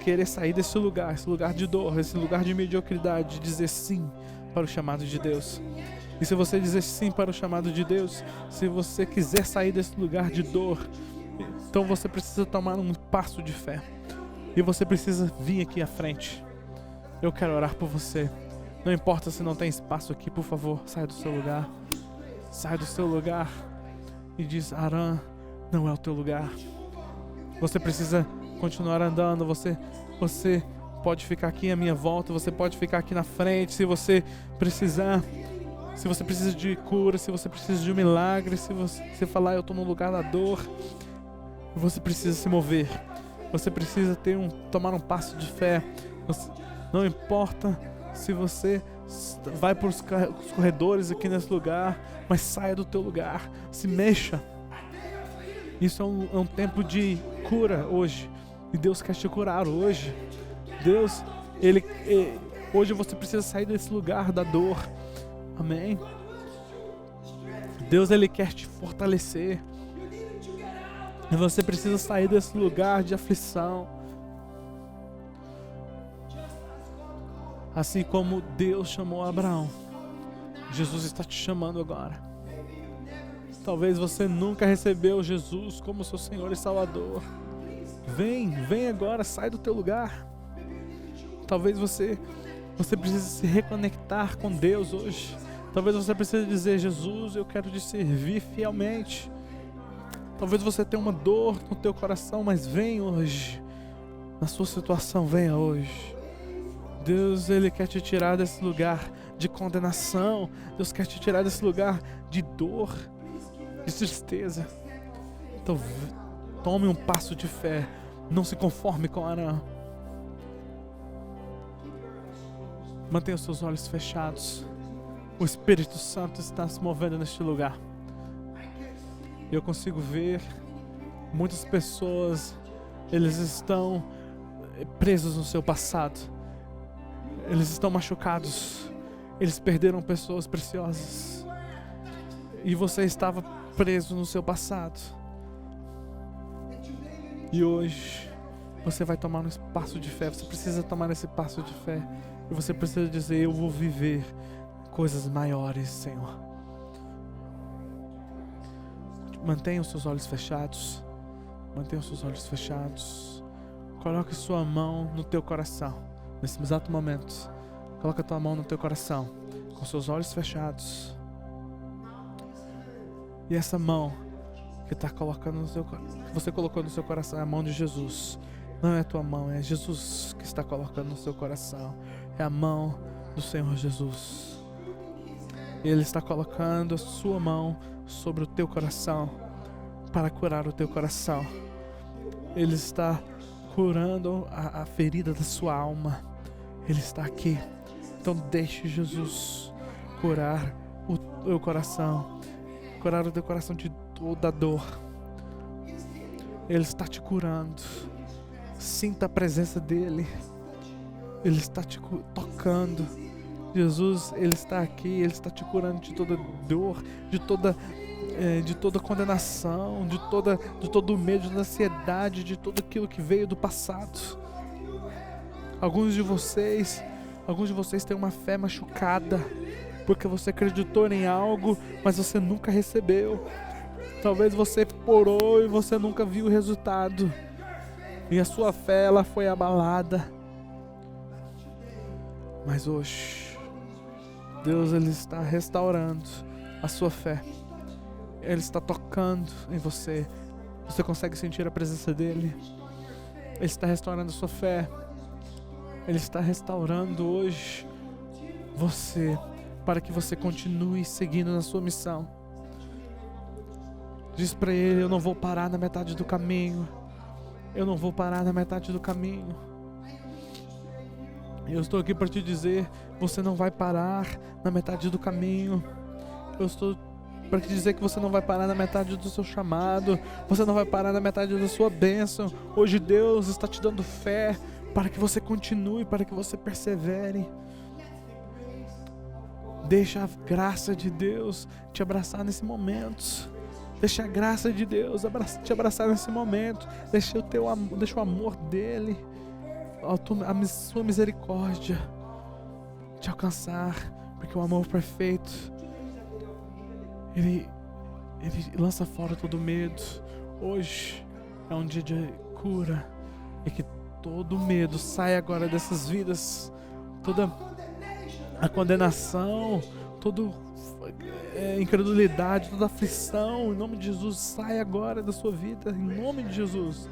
querer sair desse lugar, esse lugar de dor, esse lugar de mediocridade, dizer sim para o chamado de Deus. E se você dizer sim para o chamado de Deus, se você quiser sair desse lugar de dor, então você precisa tomar um passo de fé. E você precisa vir aqui à frente. Eu quero orar por você. Não importa se não tem espaço aqui, por favor, saia do seu lugar. Saia do seu lugar e diz: Harã, não é o teu lugar. Você precisa continuar andando. Você pode ficar aqui à minha volta. Você pode ficar aqui na frente. Se você precisar, se você precisa de cura, se você precisa de um milagre, se você falar: eu estou no lugar da dor, você precisa se mover. Você precisa tomar um passo de fé. Não importa se você vai para os corredores aqui nesse lugar, mas saia do teu lugar, se mexa. Isso é um tempo de cura hoje, e Deus quer te curar hoje. Deus, hoje você precisa sair desse lugar da dor. Amém? Deus, Ele quer te fortalecer, e você precisa sair desse lugar de aflição. Assim como Deus chamou Abraão, Jesus está te chamando agora. Talvez você nunca recebeu Jesus como seu Senhor e Salvador. Vem agora, sai do teu lugar. Talvez você precise se reconectar com Deus hoje. Talvez você precise dizer: Jesus, eu quero te servir fielmente. Talvez você tenha uma dor no teu coração, mas vem hoje. Na sua situação, venha hoje. Deus, Ele quer te tirar desse lugar de condenação. Deus quer te tirar desse lugar de dor, de tristeza. Então, tome um passo de fé. Não se conforme com Harã. Mantenha os seus olhos fechados. O Espírito Santo está se movendo neste lugar. Eu consigo ver muitas pessoas, eles estão presos no seu passado. Eles estão machucados. Eles perderam pessoas preciosas. E você estava preso no seu passado. E hoje você vai tomar um passo de fé. Você precisa tomar esse passo de fé. E você precisa dizer: eu vou viver coisas maiores, Senhor. Mantenha os seus olhos fechados. Mantenha os seus olhos fechados. Coloque sua mão no teu coração. Nesse exato momento, coloca a tua mão no teu coração, com seus olhos fechados. E essa mão que você colocou no seu coração é a mão de Jesus. Não é a tua mão, é Jesus que está colocando no seu coração. É a mão do Senhor Jesus. Ele está colocando a sua mão sobre o teu coração para curar o teu coração. Ele está curando a ferida da sua alma. Ele está aqui. Então deixe Jesus curar o teu coração. Curar o teu coração de toda dor. Ele está te curando. Sinta a presença dEle. Ele está te tocando. Jesus, Ele está aqui. Ele está te curando de toda dor, de toda condenação, de todo medo, de ansiedade, de tudo aquilo que veio do passado. Alguns de vocês têm uma fé machucada, porque você acreditou em algo, mas você nunca recebeu. Talvez você orou e você nunca viu o resultado. E a sua fé, ela foi abalada. Mas hoje, Deus, Ele está restaurando a sua fé. Ele está tocando em você. Você consegue sentir a presença dEle? Ele está restaurando a sua fé. Ele está restaurando hoje você, para que você continue seguindo na sua missão. Diz para Ele: eu não vou parar na metade do caminho. Eu não vou parar na metade do caminho. Eu estou aqui para te dizer: você não vai parar na metade do caminho. Eu estou para te dizer que você não vai parar na metade do seu chamado. Você não vai parar na metade da sua bênção. Hoje Deus está te dando fé para que você continue, para que você persevere. Deixa a graça de Deus te abraçar nesse momento. Deixa a graça de Deus te abraçar nesse momento. Deixa o amor dEle, a sua misericórdia te alcançar. Porque o amor perfeito, Ele lança fora todo medo. Hoje é um dia de cura. E que todo medo saia agora dessas vidas. Toda a condenação, toda incredulidade, toda aflição, em nome de Jesus, saia agora da sua vida, em nome de Jesus.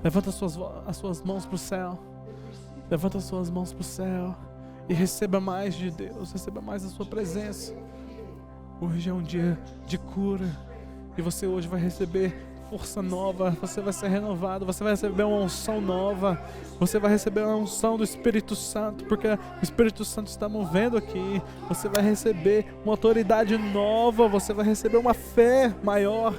Levanta as suas mãos para o céu. Levanta as suas mãos para o céu e receba mais de Deus, receba mais da sua presença. Hoje é um dia de cura e você hoje vai receber força nova, você vai ser renovado, você vai receber uma unção nova, você vai receber uma unção do Espírito Santo, porque o Espírito Santo está movendo aqui. Você vai receber uma autoridade nova, você vai receber uma fé maior,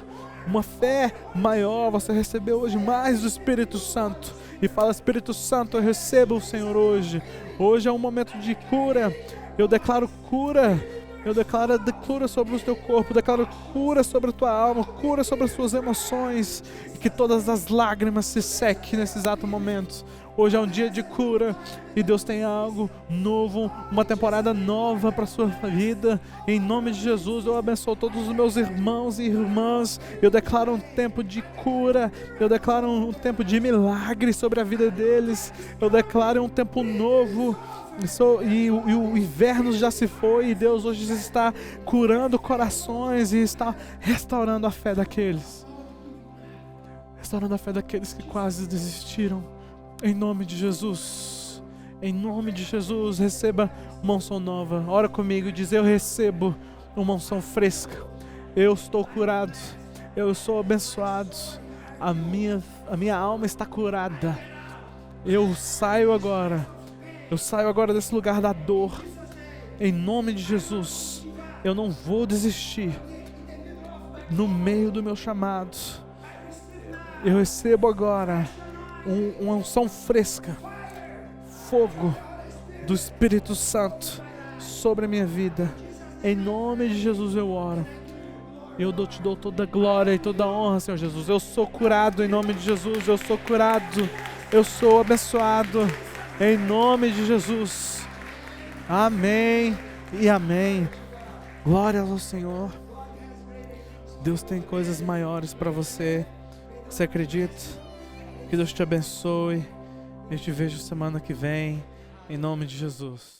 você recebeu hoje mais do Espírito Santo. E fala: Espírito Santo, eu recebo o Senhor hoje. Hoje é um momento de cura. Eu declaro cura. Eu declaro cura sobre o teu corpo, declaro cura sobre a tua alma, cura sobre as suas emoções, e que todas as lágrimas se sequem nesse exato momento. Hoje é um dia de cura e Deus tem algo novo, uma temporada nova para a sua vida. Em nome de Jesus, eu abençoo todos os meus irmãos e irmãs. Eu declaro um tempo de cura, eu declaro um tempo de milagre sobre a vida deles. Eu declaro um tempo novo. E o inverno já se foi e Deus hoje está curando corações e está restaurando a fé daqueles. Restaurando a fé daqueles que quase desistiram. Em nome de Jesus. Em nome de Jesus, receba uma unção nova. Ora comigo e diz: eu recebo uma unção fresca. Eu estou curado. Eu sou abençoado. A minha alma está curada. Eu saio agora desse lugar da dor. Em nome de Jesus, eu não vou desistir. No meio do meu chamado, eu recebo agora uma unção fresca, fogo do Espírito Santo sobre a minha vida. Em nome de Jesus eu oro. Eu te dou toda a glória e toda a honra, Senhor Jesus. Eu sou curado em nome de Jesus. Eu sou curado. Eu sou abençoado. Em nome de Jesus. Amém e amém. Glórias ao Senhor. Deus tem coisas maiores para você. Você acredita? Que Deus te abençoe. Eu te vejo semana que vem. Em nome de Jesus.